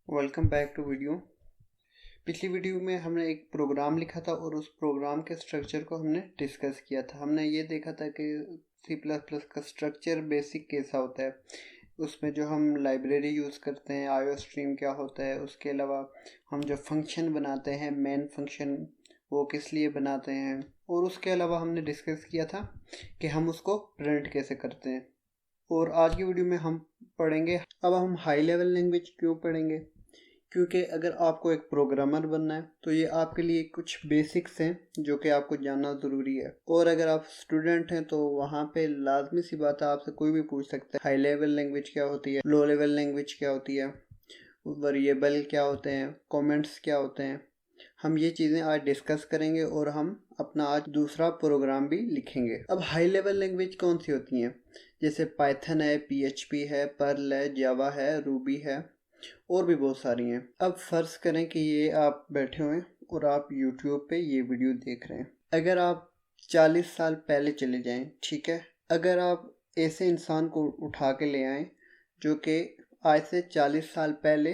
Welcome back to video. पिछली video में हमने एक प्रोग्राम लिखा था और उस प्रोग्राम के स्ट्रक्चर को हमने डिस्कस किया था। हमने ये देखा था कि सी प्लस प्लस का स्ट्रक्चर बेसिक कैसा होता है, उसमें जो हम लाइब्रेरी यूज़ करते हैं, आईओ स्ट्रीम क्या होता है, उसके अलावा हम जो फंक्शन बनाते हैं मेन फंक्शन वो किस लिए बनाते हैं, और उसके अलावा हमने डिस्कस किया था कि हम उसको प्रिंट कैसे करते हैं। और आज की वीडियो में हम पढ़ेंगे, अब हम हाई लेवल लैंग्वेज क्यों पढ़ेंगे, क्योंकि अगर आपको एक प्रोग्रामर बनना है तो ये आपके लिए कुछ बेसिक्स हैं जो कि आपको जानना ज़रूरी है। और अगर आप स्टूडेंट हैं तो वहाँ पे लाजमी सी बात है, आपसे कोई भी पूछ सकता है हाई लेवल लैंग्वेज क्या होती है, लो लेवल लैंग्वेज क्या होती है, वेरिएबल क्या होते हैं, कमेंट्स क्या होते हैं। हम ये चीज़ें आज डिस्कस करेंगे और हम अपना आज दूसरा प्रोग्राम भी लिखेंगे। अब हाई लेवल लैंग्वेज कौन सी होती हैं, जैसे पाइथन है, पीएचपी है, पर्ल है, जावा है, रूबी है और भी बहुत सारी हैं। अब फर्ज करें कि ये आप बैठे हुए हैं और आप यूट्यूब पे ये वीडियो देख रहे हैं। अगर आप 40 साल पहले चले जाएं, ठीक है, अगर आप ऐसे इंसान को उठा के ले आए जो कि आज से 40 साल पहले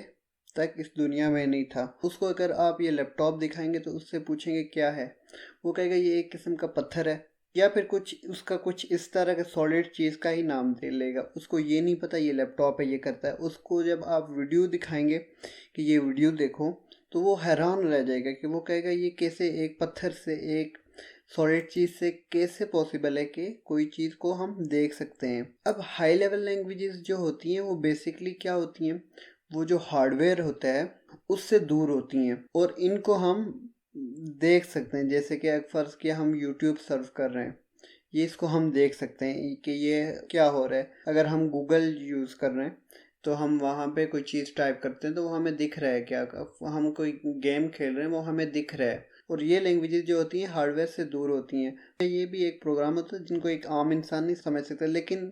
तक इस दुनिया में नहीं था, उसको अगर आप ये लैपटॉप दिखाएंगे तो उससे पूछेंगे क्या है, वो कहेगा ये एक किस्म का पत्थर है, या फिर कुछ उसका कुछ इस तरह का सॉलिड चीज़ का ही नाम दे लेगा। उसको ये नहीं पता ये लैपटॉप है, ये करता है। उसको जब आप वीडियो दिखाएंगे कि ये वीडियो देखो तो वो हैरान रह जाएगा कि वो कहेगा ये कैसे एक पत्थर से, एक सॉलिड चीज़ से कैसे पॉसिबल है कि कोई चीज़ को हम देख सकते हैं। अब हाई लेवल लैंग्वेजेस जो होती हैं वो बेसिकली क्या होती हैं, वो जो हार्डवेयर होता है उससे दूर होती हैं और इनको हम देख सकते हैं। जैसे कि एक फ़र्ज़ किया हम यूट्यूब सर्व कर रहे हैं, ये इसको हम देख सकते हैं कि ये क्या हो रहा है। अगर हम गूगल यूज़ कर रहे हैं तो हम वहाँ पे कोई चीज़ टाइप करते हैं तो वो हमें दिख रहा है, क्या हम कोई गेम खेल रहे हैं वो हमें दिख रहा है। और ये लैंग्वेजेस जो होती हैं हार्डवेयर से दूर होती हैं। ये भी एक प्रोग्राम होता है जिनको एक आम इंसान नहीं समझ सकता, लेकिन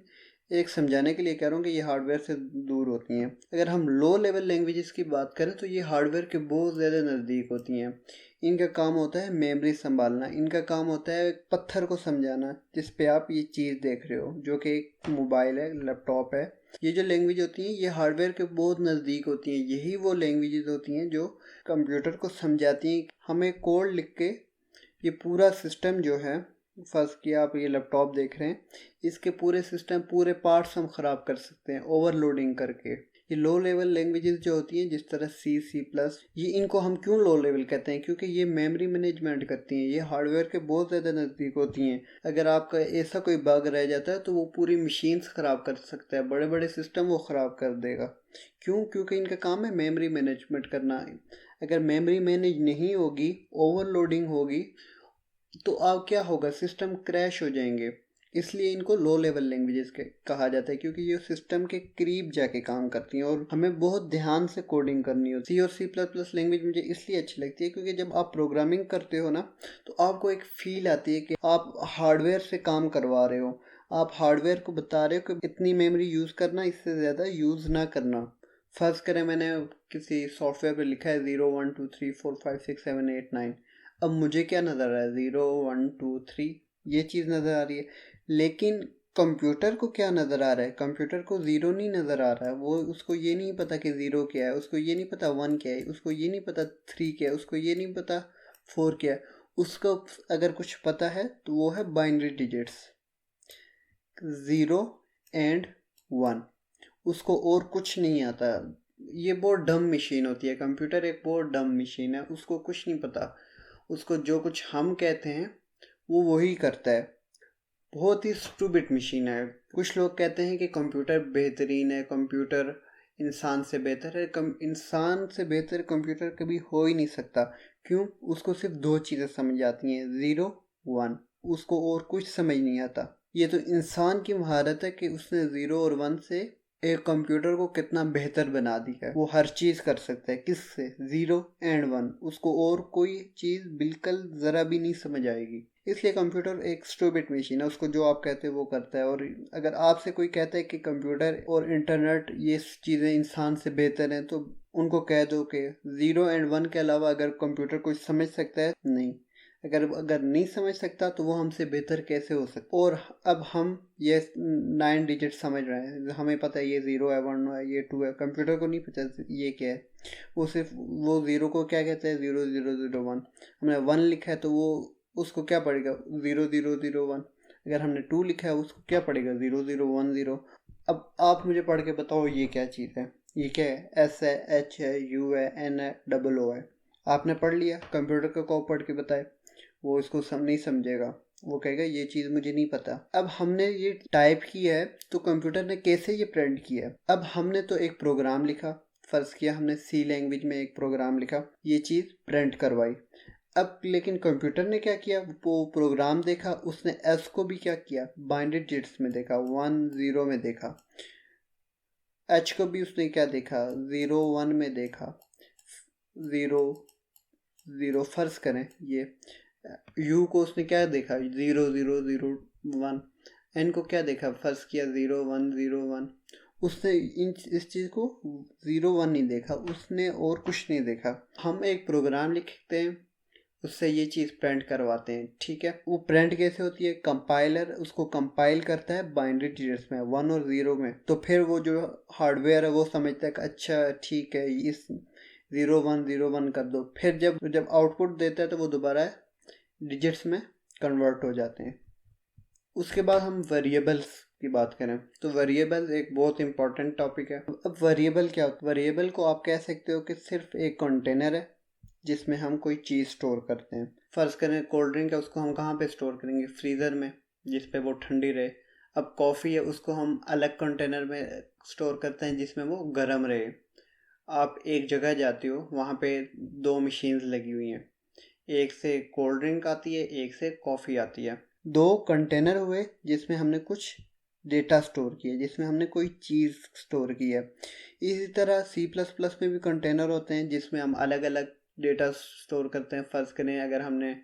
एक समझाने के लिए कह रहा हूँ कि ये हार्डवेयर से दूर होती हैं। अगर हम लो लेवल लैंग्वेजेस की बात करें तो ये हार्डवेयर के बहुत ज़्यादा नज़दीक होती हैं। इनका काम होता है मेमोरी संभालना, इनका काम होता है पत्थर को समझाना जिस पे आप ये चीज़ देख रहे हो, जो कि एक मोबाइल है, लैपटॉप है। ये जो लैंग्वेज होती हैं ये हार्डवेयर के बहुत नज़दीक होती हैं। यही वो लैंग्वेजेस होती हैं जो कंप्यूटर को समझाती हैं। हमें कोड लिख के ये पूरा सिस्टम जो है, फर्स्ट कि आप ये लैपटॉप देख रहे हैं, इसके पूरे सिस्टम, पूरे पार्ट्स हम ख़राब कर सकते हैं ओवरलोडिंग करके। ये लो लेवल लैंग्वेजेस जो होती हैं जिस तरह सी, सी प्लस, ये इनको हम क्यों लो लेवल कहते हैं, क्योंकि ये मेमोरी मैनेजमेंट करती हैं। ये हार्डवेयर के बहुत ज़्यादा नज़दीक होती हैं। अगर आपका ऐसा कोई बग रह जाता है तो वो पूरी मशीन्स ख़राब कर सकता है, बड़े बड़े सिस्टम वो ख़राब कर देगा। क्यों? क्योंकि इनका काम है मेमोरी मैनेजमेंट करना। अगर मेमोरी मैनेज नहीं होगी, ओवरलोडिंग होगी, तो अब क्या होगा, सिस्टम क्रैश हो जाएंगे। इसलिए इनको लो लेवल लैंग्वेजेस के कहा जाता है, क्योंकि ये सिस्टम के करीब जाके काम करती हैं और हमें बहुत ध्यान से कोडिंग करनी होती है। सी और सी प्लस प्लस लैंग्वेज मुझे इसलिए अच्छी लगती है क्योंकि जब आप प्रोग्रामिंग करते हो ना तो आपको एक फील आती है कि आप हार्डवेयर से काम करवा रहे हो। आप हार्डवेयर को बता रहे हो कि इतनी मेमोरी यूज़ करना, इससे ज़्यादा यूज़ ना करना। फर्ज करें मैंने किसी सॉफ्टवेयर पे लिखा है 0 1 2 3 4 5 6 7 8 9, अब मुझे क्या नज़र आ रहा है, 0 1 2 3, ये चीज़ नज़र आ रही है। लेकिन कंप्यूटर को क्या नज़र आ रहा है, कंप्यूटर को ज़ीरो नहीं नज़र आ रहा है। वो उसको ये नहीं पता कि ज़ीरो क्या है, उसको ये नहीं पता वन क्या है, उसको ये नहीं पता थ्री क्या है, उसको ये नहीं पता फोर क्या है। उसको अगर कुछ पता है तो वो है बाइनरी डिजिट्स, 0 एंड 1। उसको और कुछ नहीं आता। ये बहुत डम मशीन होती है, कंप्यूटर एक बहुत डम मशीन है, उसको कुछ नहीं पता। उसको जो कुछ हम कहते हैं वो वही करता है। बहुत ही स्टूपिड मशीन है। कुछ लोग कहते हैं कि कंप्यूटर बेहतरीन है, कंप्यूटर इंसान से बेहतर है। इंसान से बेहतर कंप्यूटर कभी हो ही नहीं सकता। क्यों? उसको सिर्फ दो चीज़ें समझ आती हैं, 0 1, उसको और कुछ समझ नहीं आता। ये तो इंसान की महारत है कि उसने 0 और 1 से एक कंप्यूटर को कितना बेहतर बना दिया है। वो हर चीज़ कर सकता है किससे, 0 एंड 1। उसको और कोई चीज़ बिल्कुल ज़रा भी नहीं समझ आएगी। इसलिए कंप्यूटर एक स्टूपिड मशीन है, उसको जो आप कहते हैं वो करता है। और अगर आपसे कोई कहता है कि कंप्यूटर और इंटरनेट ये चीज़ें इंसान से बेहतर हैं तो उनको कह दो कि 0 एंड 1 के अलावा अगर कंप्यूटर कुछ समझ सकता है, नहीं। अगर नहीं समझ सकता तो वो हमसे बेहतर कैसे हो सकता। और अब हम ये 9 डिजिट समझ रहे हैं, हमें पता है ये 0 है, 1 है, ये 2 है। कंप्यूटर को नहीं पता ये क्या है, वो सिर्फ वो 0 को क्या कहते हैं, 0 0 0 1। हमने 1 लिखा है तो वो उसको क्या पड़ेगा, 0 0 0 1। अगर हमने 2 लिखा है उसको क्या पड़ेगा, 0 0 1 0। अब आप मुझे पढ़ के बताओ ये क्या चीज़ है, ये क्या है, एस है, एच है, यू है, एन है, डबल ओ है। आपने पढ़ लिया, कंप्यूटर का को पढ़ के बताए, वो इसको नहीं समझेगा, वो कहेगा ये चीज़ मुझे नहीं पता। अब हमने ये टाइप किया है तो कंप्यूटर ने कैसे ये प्रिंट किया है। अब हमने तो एक प्रोग्राम लिखा, फर्ज किया हमने सी लैंग्वेज में एक प्रोग्राम लिखा, ये चीज़ प्रिंट करवाई। अब लेकिन कंप्यूटर ने क्या किया, वो प्रोग्राम देखा, उसने एस को भी क्या किया, बाइंडेड डिजिट्स में देखा, 1 0 में देखा। एच को भी उसने क्या देखा, 0 1 में देखा, 0 0 फर्ज करें ये। यू को उसने क्या देखा, 0 0 0 1। एन को क्या देखा, फर्ज किया 0 1 0 1। उसने इस चीज़ को 0 1 नहीं देखा, उसने और कुछ नहीं देखा। हम एक प्रोग्राम लिखते हैं, उससे ये चीज़ प्रिंट करवाते हैं, ठीक है। वो प्रिंट कैसे होती है, कंपाइलर उसको कंपाइल करता है बाइनरी डिजिट्स में, 1 और 0 में। तो फिर वो जो हार्डवेयर है वो समझता है कि अच्छा ठीक है, इस 0 1 0 1 कर दो। फिर जब आउटपुट देता है तो वो दोबारा डिजिट्स में कन्वर्ट हो जाते हैं। उसके बाद हम वेरिएबल्स की बात करें तो वेरिएबल एक बहुत इंपॉर्टेंट टॉपिक है। अब वेरिएबल क्या होता है, वेरिएबल को आप कह सकते हो कि सिर्फ एक कंटेनर है जिसमें हम कोई चीज़ स्टोर करते हैं। फ़र्ज़ करें कोल्ड ड्रिंक है, उसको हम कहाँ पे स्टोर करेंगे, फ्रीज़र में, जिस पे वो ठंडी रहे। अब कॉफ़ी है, उसको हम अलग कंटेनर में स्टोर करते हैं जिसमें वो गर्म रहे। आप एक जगह जाते हो, वहाँ पे 2 मशीन्स लगी हुई हैं, एक से कोल्ड ड्रिंक आती है, एक से कॉफ़ी आती है। 2 कंटेनर हुए जिसमें हमने कुछ डेटा स्टोर किया, जिसमें हमने कोई चीज़ स्टोर की है। इसी तरह C++ में भी कंटेनर होते हैं जिसमें हम अलग अलग डेटा स्टोर करते हैं। फ़र्ज़ करें अगर हमने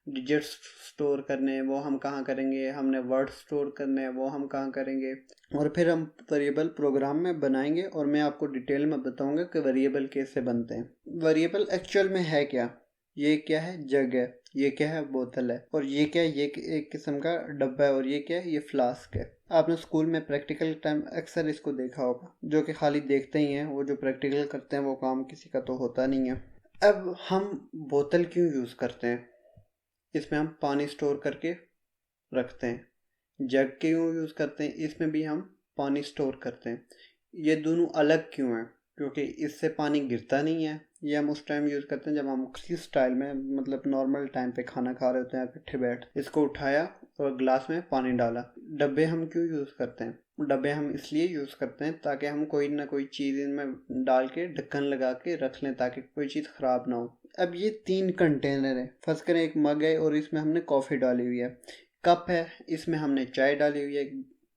डिजिट्स स्टोर करने हैं, वो हम कहाँ करेंगे, हमने वर्ड स्टोर करने हैं, वो हम कहाँ करेंगे। और फिर हम वेरिएबल प्रोग्राम में बनाएंगे और मैं आपको डिटेल में बताऊंगा कि वेरिएबल कैसे बनते हैं। वेरिएबल एक्चुअल में है क्या, ये क्या है, जग है, ये क्या है, बोतल है, और ये क्या है, ये एक किस्म का डब्बा है, और ये क्या है, ये फ्लास्क है। आपने स्कूल में प्रैक्टिकल टाइम अक्सर इसको देखा होगा, जो कि खाली देखते ही हैं, वो जो प्रैक्टिकल करते हैं वो काम किसी का तो होता नहीं है। अब हम बोतल क्यों यूज़ करते हैं, इसमें हम पानी स्टोर करके रखते हैं। जग क्यों यूज़ करते हैं, इसमें भी हम पानी स्टोर करते हैं। ये दोनों अलग क्यों हैं, क्योंकि इससे पानी गिरता नहीं है। ये हम उस टाइम यूज़ करते हैं जब हम किसी स्टाइल में, मतलब नॉर्मल टाइम पे खाना खा रहे होते हैं, इकट्ठे बैठ, इसको उठाया और ग्लास में पानी डाला। डब्बे हम क्यों यूज़ करते हैं, डब्बे हम इसलिए यूज़ करते हैं ताकि हम कोई ना कोई चीज़ इनमें डाल के ढक्कन लगा के रख लें ताकि कोई चीज़ ख़राब ना हो। अब ये 3 कंटेनर है, फर्ज करें एक मग है और इसमें हमने कॉफ़ी डाली हुई है, कप है, इसमें हमने चाय डाली हुई है,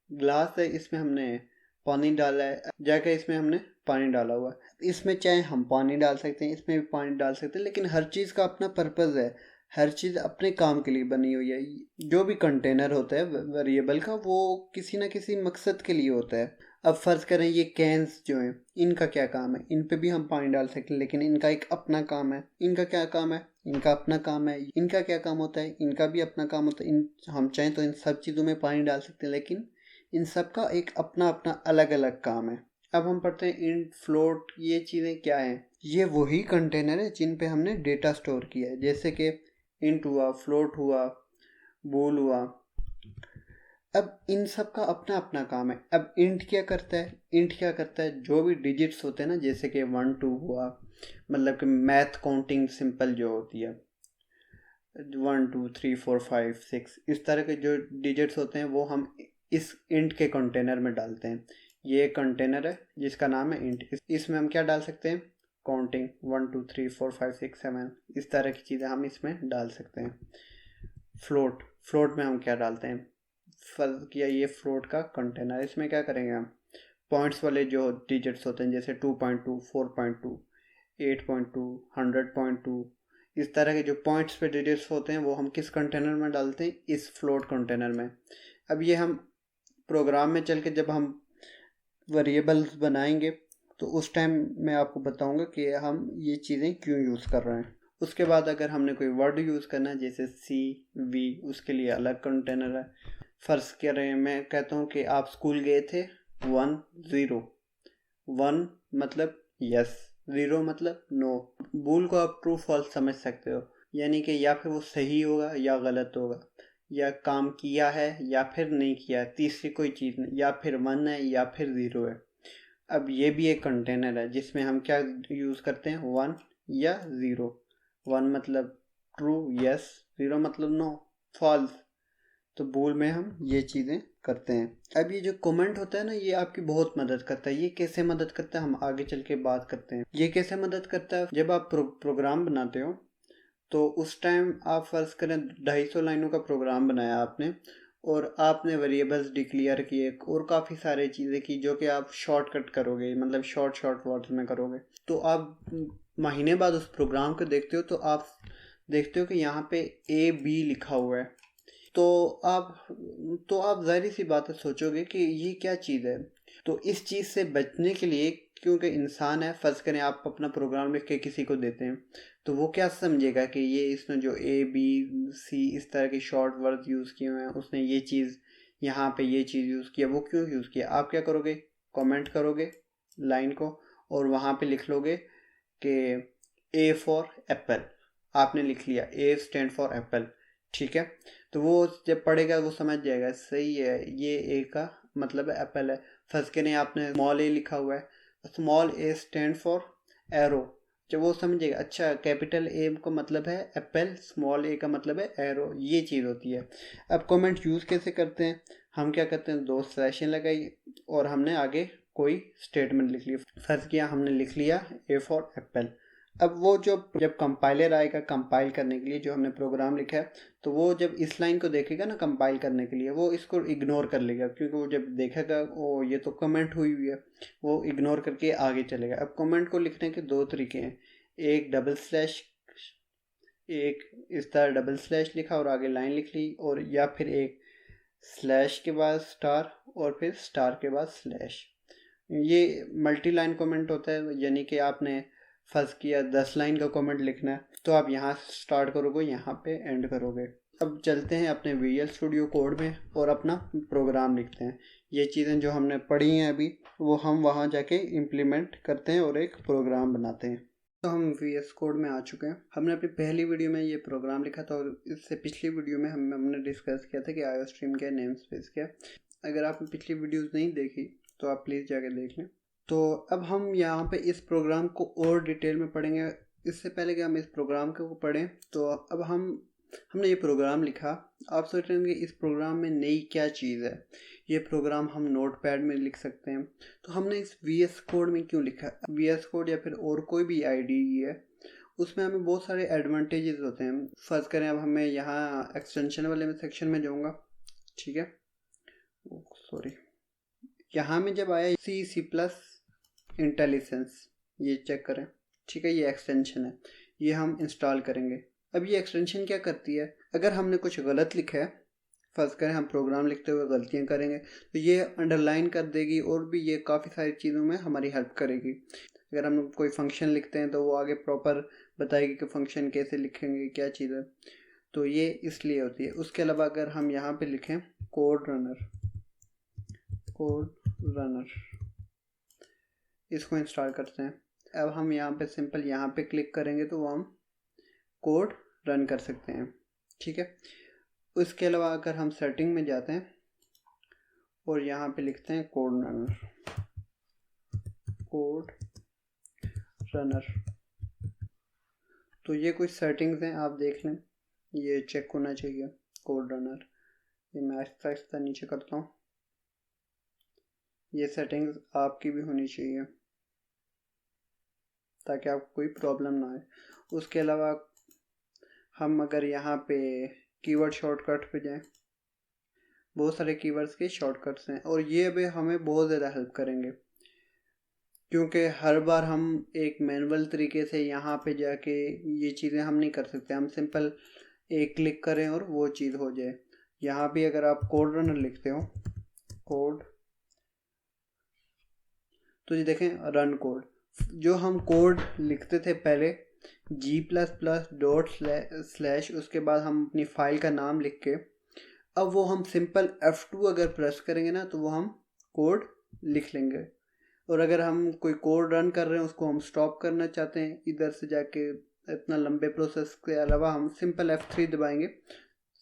ग्लास है, इसमें हमने पानी डाला है, जगह इसमें हमने पानी डाला हुआ है। इसमें चाहे हम पानी डाल सकते हैं, इसमें भी पानी डाल सकते हैं, लेकिन हर चीज़ का अपना पर्पज़ है, हर चीज़ अपने काम के लिए बनी हुई है। जो भी कंटेनर होता है वेरिएबल का, वो किसी ना किसी मकसद के लिए होता है। अब फ़र्ज़ करें ये कैंस जो हैं, इनका क्या काम है, इन पे भी हम पानी डाल सकते हैं, लेकिन इनका एक अपना काम है। इनका क्या काम है, इनका अपना काम है। इनका क्या काम होता है, इनका भी अपना काम होता है। हम चाहें तो इन सब चीज़ों में पानी डाल सकते हैं, लेकिन इन सब का एक अपना अपना अलग अलग काम है। अब हम पढ़ते हैं इंट, फ्लोट, ये चीज़ें क्या हैं। ये वही कंटेनर है जिन पे हमने डेटा स्टोर किया है, जैसे कि इंट हुआ, फ्लोट हुआ, बूल हुआ। अब इन सब का अपना अपना काम है। अब इंट क्या करता है, इंट क्या करता है, जो भी डिजिट्स होते हैं ना, जैसे कि 1 2 हुआ, मतलब कि मैथ काउंटिंग सिंपल जो होती है, 1 2 3 4 5 6, इस तरह के जो डिजिट्स होते हैं वो हम इस इंट के कंटेनर में डालते हैं। ये एक कंटेनर है जिसका नाम है इंट। इसमें हम क्या डाल सकते हैं, काउंटिंग 1 2 3 4 5 6 7, इस तरह की चीज़ें हम इसमें डाल सकते हैं। फ्लोट, फ्लोट में हम क्या डालते हैं, फर्ज किया ये फ्लोट का कंटेनर, इसमें क्या करेंगे हम पॉइंट्स वाले जो डिजिट्स होते हैं, जैसे 2.2 4.2 8.2 100.2, इस तरह के जो पॉइंट्स पे डिजिट्स होते हैं वो हम किस कंटेनर में डालते हैं, इस फ्लोट कंटेनर में। अब ये हम प्रोग्राम में चल के जब हम वेरिएबल्स बनाएंगे तो उस टाइम मैं आपको बताऊंगा कि हम ये चीज़ें क्यों यूज़ कर रहे हैं। उसके बाद अगर हमने कोई वर्ड यूज़ करना है जैसे सी वी, उसके लिए अलग कंटेनर है। फर्ज करें मैं कहता हूँ कि आप स्कूल गए थे 10, 1 मतलब यस, 0 मतलब नो। बूल को आप ट्रू फॉल्स समझ सकते हो, यानी कि या फिर वो सही होगा या गलत होगा, या काम किया है या फिर नहीं किया है, तीसरी कोई चीज़ नहीं, या फिर 1 है या फिर 0 है। अब ये भी एक कंटेनर है जिसमें हम क्या यूज़ करते हैं, 1 या 0। 1 मतलब ट्रू यस, 0 मतलब नो फॉल्स। तो बूल में हम ये चीज़ें करते हैं। अब ये जो कमेंट होता है ना, ये आपकी बहुत मदद करता है। ये कैसे मदद करता है हम आगे चल के बात करते हैं। ये कैसे मदद करता है, जब आप प्रोग्राम बनाते हो तो उस टाइम आप फर्ज करें 250 लाइनों का प्रोग्राम बनाया आपने, और आपने वेरिएबल्स डिक्लेयर किए और काफ़ी सारी चीज़ें की जो कि आप शॉर्टकट करोगे, मतलब शॉर्ट वर्ड्स में करोगे। तो आप महीने बाद उस प्रोग्राम को देखते हो तो आप देखते हो कि यहाँ पे AB लिखा हुआ है। तो आप जाहिर सी बात है सोचोगे कि ये क्या चीज़ है। तो इस चीज़ से बचने के लिए, क्योंकि इंसान है, फर्ज करें आप अपना प्रोग्राम लिख के किसी को देते हैं तो वो क्या समझेगा कि ये इसमें जो ABC इस तरह के शॉर्ट वर्ड यूज़ किए हुए हैं, उसने ये चीज़ यहाँ पे ये चीज़ यूज़ किया, वो क्यों यूज़ किया। आप क्या करोगे, कमेंट करोगे लाइन को और वहाँ पे लिख लोगे कि A फॉर एप्पल। आपने लिख लिया A स्टैंड फॉर एप्पल, ठीक है। तो वो जब पढ़ेगा वो समझ जाएगा सही है, ये ए का मतलब है एप्पल है। फर्स्ट के नहीं, आपने स्मॉल ए लिखा हुआ है, small A stand for aero. जब वो समझेगा अच्छा कैपिटल ए का मतलब है एप्पल, स्मॉल ए का मतलब है एरो, ये चीज़ होती है। अब कमेंट यूज़ कैसे करते हैं, हम क्या करते हैं, 2 स्लैशें लगाई और हमने आगे कोई स्टेटमेंट लिख लिया। फर्ज किया हमने लिख लिया ए फॉर एप्पल। अब वो जब कंपाइलर आएगा कंपाइल करने के लिए जो हमने प्रोग्राम लिखा है, तो वो जब इस लाइन को देखेगा ना कंपाइल करने के लिए, वो इसको इग्नोर कर लेगा, क्योंकि वो जब देखेगा ओ ये तो कमेंट हुई हुई है, वो इग्नोर करके आगे चलेगा। अब कमेंट को लिखने के 2 तरीके हैं, एक डबल स्लैश, एक इस तरह डबल स्लैश लिखा और आगे लाइन लिख ली, और या फिर एक स्लैश के बाद स्टार और फिर स्टार के बाद स्लैश। ये मल्टी लाइन कमेंट होता है, यानी कि आपने फर्स्ट किया 10 लाइन का कमेंट लिखना है तो आप यहाँ स्टार्ट करोगे, यहाँ पे एंड करोगे। अब चलते हैं अपने विजुअल स्टूडियो कोड में और अपना प्रोग्राम लिखते हैं। ये चीज़ें जो हमने पढ़ी हैं अभी, वो हम वहाँ जाके इम्प्लीमेंट करते हैं और एक प्रोग्राम बनाते हैं। तो हम VS कोड में आ चुके हैं। हमने अपनी पहली वीडियो में ये प्रोग्राम लिखा था और इससे पिछली वीडियो में हमने डिस्कस किया था कि IOStream क्या, नेम स्पेस क्या। अगर आपने पिछली वीडियोस नहीं देखी तो आप प्लीज़ जाके देख लें। तो अब हम यहाँ पे इस प्रोग्राम को और डिटेल में पढ़ेंगे। इससे पहले कि हम इस प्रोग्राम को पढ़ें, तो अब हमने ये प्रोग्राम लिखा। आप सोच रहे होंगे इस प्रोग्राम में नई क्या चीज़ है, ये प्रोग्राम हम नोटपैड में लिख सकते हैं, तो हमने इस VS कोड में क्यों लिखा। VS कोड या फिर और कोई भी IDE है, उसमें हमें बहुत सारे एडवांटेजेस होते हैं। फर्ज करें अब हमें यहाँ एक्सटेंशन वाले में सेक्शन में जाऊँगा, ठीक है, सॉरी, यहाँ में जब आया C++ इंटेलिजेंस, ये चेक करें, ठीक है, ये एक्सटेंशन है, ये हम इंस्टॉल करेंगे। अब ये एक्सटेंशन क्या करती है, अगर हमने कुछ गलत लिखा है, फर्ज करें हम प्रोग्राम लिखते हुए गलतियाँ करेंगे, तो ये अंडरलाइन कर देगी और भी ये काफ़ी सारी चीज़ों में हमारी हेल्प करेगी। अगर हम कोई फंक्शन लिखते हैं तो वो आगे प्रॉपर बताएगी कि फंक्शन कैसे लिखेंगे, क्या चीज़ है, तो ये इसलिए होती है। उसके अलावा अगर हम यहाँ पे लिखें कोड रनर, इसको इंस्टॉल करते हैं। अब हम यहाँ पे सिंपल यहाँ पे क्लिक करेंगे तो वो हम कोड रन कर सकते हैं, ठीक है। उसके अलावा अगर हम सेटिंग में जाते हैं और यहाँ पे लिखते हैं कोड रनर, तो ये कुछ सेटिंग्स हैं, आप देख लें, ये चेक होना चाहिए कोड रनर। ये मैं आहिस्ता आहिस्ता नीचे करता हूँ, ये सेटिंग्स आपकी भी होनी चाहिए ताकि आपको कोई प्रॉब्लम ना आए। उसके अलावा हम अगर यहाँ पे कीवर्ड शॉर्टकट पे जाएं, बहुत सारे कीवर्ड्स के शॉर्टकट्स हैं और ये भी हमें बहुत ज़्यादा हेल्प करेंगे, क्योंकि हर बार हम एक मैनुअल तरीके से यहाँ पे जाके ये चीज़ें हम नहीं कर सकते। हम सिंपल एक क्लिक करें और वो चीज़ हो जाए। यहाँ भी अगर आप कोड रनर लिखते हो कोड, तो ये देखें रन कोड, जो हम कोड लिखते थे पहले g++ उसके बाद हम अपनी फाइल का नाम लिख के अब वो हम सिंपल F2 अगर प्रेस करेंगे ना तो वो हम कोड लिख लेंगे। और अगर हम कोई कोड रन कर रहे हैं उसको हम स्टॉप करना चाहते हैं इधर से जाके इतना लंबे प्रोसेस के अलावा हम सिंपल F3 दबाएंगे।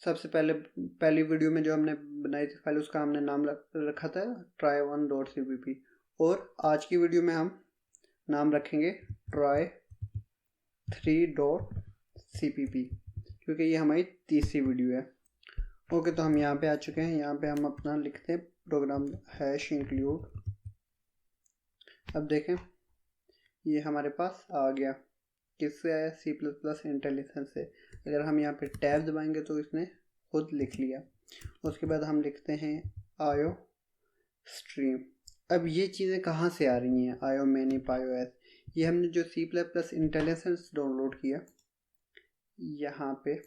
सबसे पहली वीडियो में जो हमने बनाई थी फाइल उसका हमने नाम रखा था try1.cpp और आज की वीडियो में हम नाम रखेंगे try3.cpp क्योंकि ये हमारी तीसरी वीडियो है। ओके, तो हम यहाँ पे आ चुके हैं। यहाँ पे हम अपना लिखते हैं प्रोग्राम #include। अब देखें ये हमारे पास आ गया। किससे आया? C++ इंटेलिजेंस से। अगर हम यहाँ पे टैब दबाएंगे तो इसने खुद लिख लिया। उसके बाद हम लिखते हैं IO स्ट्रीम। अब ये चीज़ें कहाँ से आ रही हैं? IO manip iOS, ये हमने जो C++ इंटेलिजेंस डाउनलोड किया यहाँ पे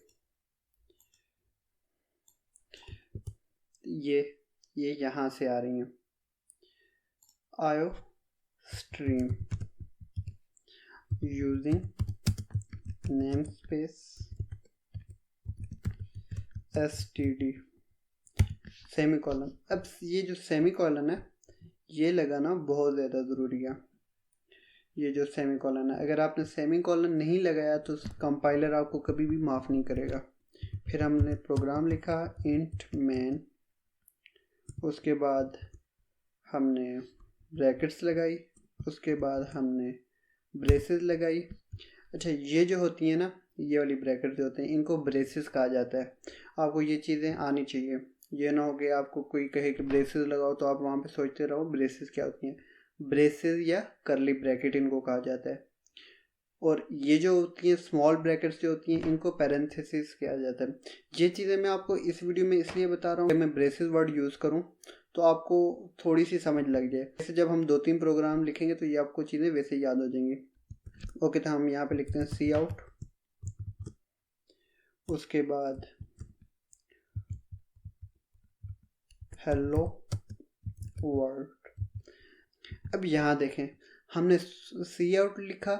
ये यहाँ से आ रही हैं। IO stream using namespace std semicolon. अब ये जो सेमीकोलन है ये लगाना बहुत ज़्यादा ज़रूरी है। ये जो सेमीकोलन है, अगर आपने सेमीकोलन नहीं लगाया तो कंपाइलर आपको कभी भी माफ़ नहीं करेगा। फिर हमने प्रोग्राम लिखा int main, उसके बाद हमने ब्रैकेट्स लगाई, उसके बाद हमने ब्रेसेस लगाई। अच्छा, ये जो होती है ना, ये वाली ब्रैकेट जो होते हैं इनको ब्रेसेस कहा जाता है। आपको ये चीज़ें आनी चाहिए। ये ना हो कि आपको कोई कहे कि ब्रेसेस लगाओ तो आप वहाँ पे सोचते रहो ब्रेसेस क्या होती हैं। ब्रेसेस या करली ब्रैकेट इनको कहा जाता है। और ये जो होती हैं स्मॉल ब्रैकेट्स जो होती हैं इनको पैरेंथेसिस कहा जाता है। ये चीज़ें मैं आपको इस वीडियो में इसलिए बता रहा हूँ कि मैं ब्रेसेस वर्ड यूज़ करूँ तो आपको थोड़ी सी समझ लग जाए। जैसे जब हम 2-3 प्रोग्राम लिखेंगे तो ये आपको चीज़ें वैसे याद हो जाएंगी। ओके, तो हम यहाँ पे लिखते हैं cout, उसके बाद hello world। अब यहाँ देखें हमने cout लिखा,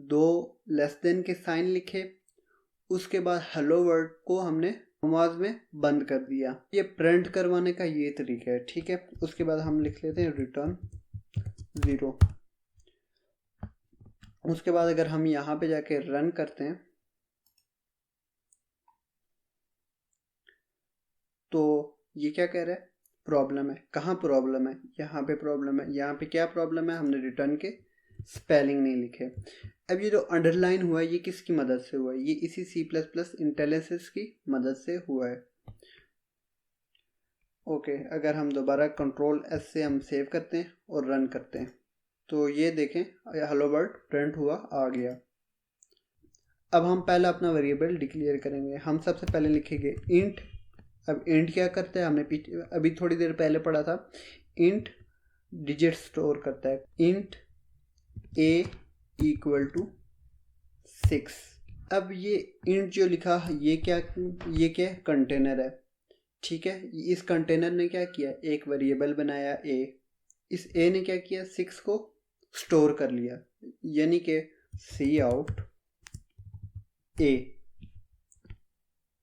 2 लेस देन के साइन लिखे, उसके बाद हेलो वर्ड को हमने आवाज में बंद कर दिया। ये प्रिंट करवाने का ये तरीका है, ठीक है। उसके बाद हम लिख लेते हैं रिटर्न 0। उसके बाद अगर हम यहाँ पे जाके रन करते हैं तो ये क्या कह रहा है? प्रॉब्लम है। कहाँ प्रॉब्लम है? यहाँ पे प्रॉब्लम है। यहाँ पे क्या प्रॉब्लम है? हमने रिटर्न के स्पेलिंग नहीं लिखे। अब ये जो अंडरलाइन हुआ है ये किसकी मदद से हुआ है? ये इसी C++ इंटेलिजेंस की मदद से हुआ है। ओके, अगर हम दोबारा Ctrl+S से हम सेव करते हैं और रन करते हैं तो ये देखें हेलो वर्ल्ड प्रिंट हुआ, आ गया। अब हम पहले अपना वेरिएबल डिक्लेयर करेंगे। हम सबसे पहले लिखेंगे इंट। अब इंट क्या करता है? हमने अभी थोड़ी देर पहले पढ़ा था। इंट डिजिट स्टोर करता है। Int a = 6। अब ये इंट जो लिखा ये क्या कंटेनर है, ठीक है। इस कंटेनर ने क्या किया? एक वेरिएबल बनाया a। इस a ने क्या किया? 6 को स्टोर कर लिया, यानी कि cout a,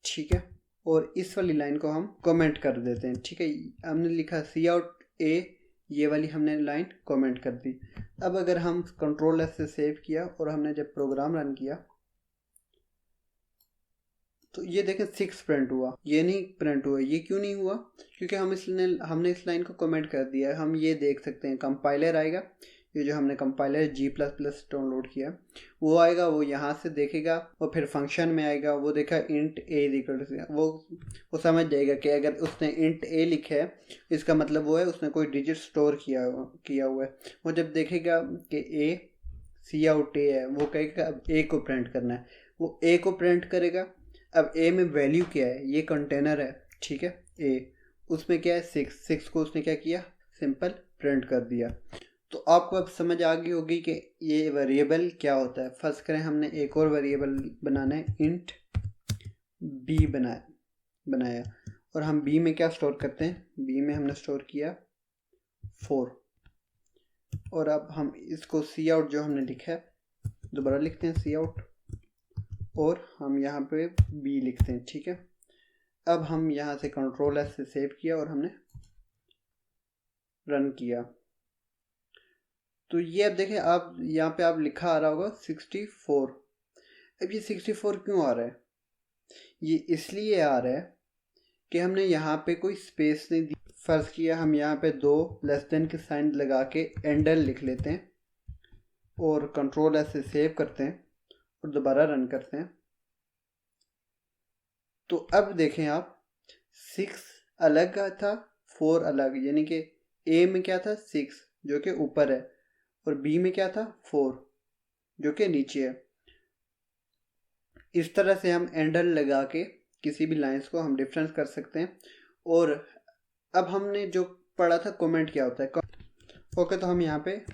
ठीक है। और इस वाली लाइन को हम कमेंट कर देते हैं, ठीक है। हमने लिखा cout a, ये वाली हमने लाइन कमेंट कर दी। अब अगर हम Ctrl+S से सेव किया और हमने जब प्रोग्राम रन किया तो ये देखें 6 प्रिंट हुआ, ये नहीं प्रिंट हुआ। ये क्यों नहीं हुआ? क्योंकि हमने इस लाइन को कमेंट कर दिया है। हम ये देख सकते हैं कंपाइलर आएगा, ये जो हमने कंपाइलर G++ डाउनलोड किया वो आएगा, वो यहाँ से देखेगा और फिर फंक्शन में आएगा, वो देखा int a वो समझ जाएगा कि अगर उसने int a लिखा है इसका मतलब वो है उसने कोई डिजिट स्टोर किया हुआ है। वो जब देखेगा कि cout a है वो कहेगा अब a को प्रिंट करना है, वो a को प्रिंट करेगा। अब a में वैल्यू क्या है? ये कंटेनर है, ठीक है। a उसमें क्या है? 6 को उसने क्या किया? सिंपल प्रिंट कर दिया। तो आपको अब समझ आ गई होगी कि ये वेरिएबल क्या होता है। फर्ज करें हमने एक और वेरिएबल बनाना है, इंट b बनाया और हम b में क्या स्टोर करते हैं? b में हमने स्टोर किया 4। और अब हम इसको cout जो हमने लिखा है दोबारा लिखते हैं सी आउट और हम यहाँ पे बी लिखते हैं, ठीक है। अब हम यहाँ से कंट्रोल एस से सेव किया और हमने रन किया। तो ये अब देखें, आप यहाँ पे आप लिखा आ रहा होगा 64। अब ये 64 क्यों आ रहा है? ये इसलिए आ रहा है कि हमने यहाँ पे कोई स्पेस नहीं दी। फर्ज किया हम यहाँ पे 2 लेस देन के साइन लगा के एंडल लिख लेते हैं और कंट्रोल एस से सेव करते हैं और दोबारा रन करते हैं। तो अब देखें आप 6 अलग का था, 4 अलग, यानी कि ए में क्या था 6 जो कि ऊपर है और बी में क्या था 4 जो कि नीचे है। इस तरह से हम एंडल लगा के किसी भी लाइंस को हम डिफरेंस कर सकते हैं। और अब हमने जो पढ़ा था कमेंट क्या होता है। ओके, तो हम यहाँ पे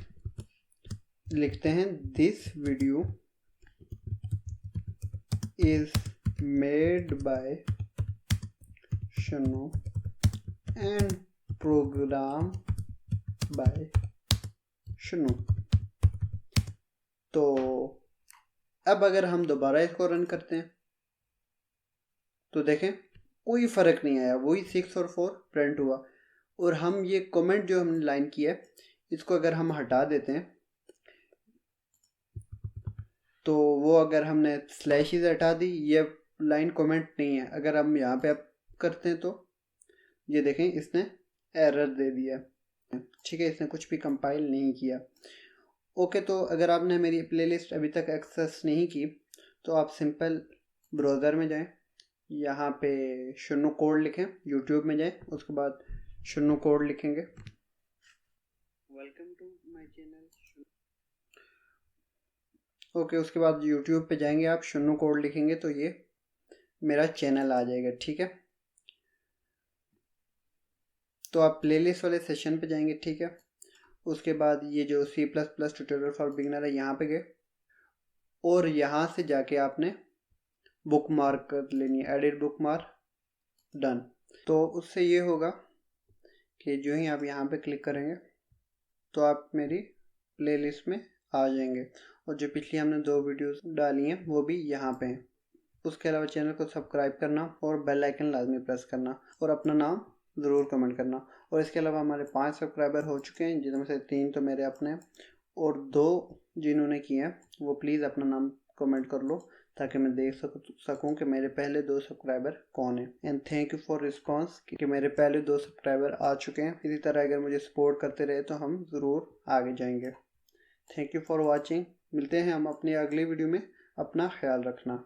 लिखते हैं this video is made by Shanu and programme by Shanu. तो अब अगर हम दोबारा इसको रन करते हैं तो देखें कोई फ़र्क नहीं आया, वही 6 और 4 प्रिंट हुआ। और हम ये कमेंट जो हमने लाइन किया है इसको अगर हम हटा देते हैं तो वो, अगर हमने स्लैशेस हटा दी, ये लाइन कमेंट नहीं है। अगर हम यहाँ पे अब करते हैं तो ये देखें इसने एरर दे दिया, ठीक है, इसने कुछ भी कंपाइल नहीं किया। ओके, तो अगर आपने मेरी प्लेलिस्ट अभी तक एक्सेस नहीं की तो आप सिंपल ब्राउज़र में जाएं, यहाँ पे शनु कोड लिखें, यूट्यूब में जाएं, उसके बाद शनु कोड लिखेंगे। Welcome to my channel. Okay, उसके बाद यूट्यूब पे जाएंगे आप, शनु कोड लिखेंगे तो ये मेरा चैनल आ जाएगा, ठीक है। तो आप प्लेलिस्ट वाले सेशन पे जाएंगे, ठीक है। उसके बाद ये जो C++ ट्यूटोरियल फॉर बिगिनर है यहाँ पे गए और यहाँ से जाके आपने बुक मार्क कर लेनी है, एडिट बुक मार्क, डन। तो उससे ये होगा कि जो ही आप यहाँ पे क्लिक करेंगे तो आप मेरी प्लेलिस्ट में आ जाएंगे और जो पिछली हमने 2 वीडियोस डाली हैं वो भी यहाँ पे हैं। उसके अलावा चैनल को सब्सक्राइब करना और बेल आइकन लाजमी प्रेस करना और अपना नाम ज़रूर कमेंट करना। और इसके अलावा हमारे 5 सब्सक्राइबर हो चुके हैं, जिनमें से 3 तो मेरे अपने और 2 जिन्होंने किए हैं वो प्लीज़ अपना नाम कमेंट कर लो ताकि मैं देख सकूं कि मेरे पहले 2 सब्सक्राइबर कौन है। And thank you for response कि मेरे पहले 2 सब्सक्राइबर आ चुके हैं। इसी तरह अगर मुझे सपोर्ट करते रहे तो हम ज़रूर आगे जाएंगे। Thank you for watching. मिलते हैं हम अपनी अगली वीडियो में। अपना ख्याल रखना।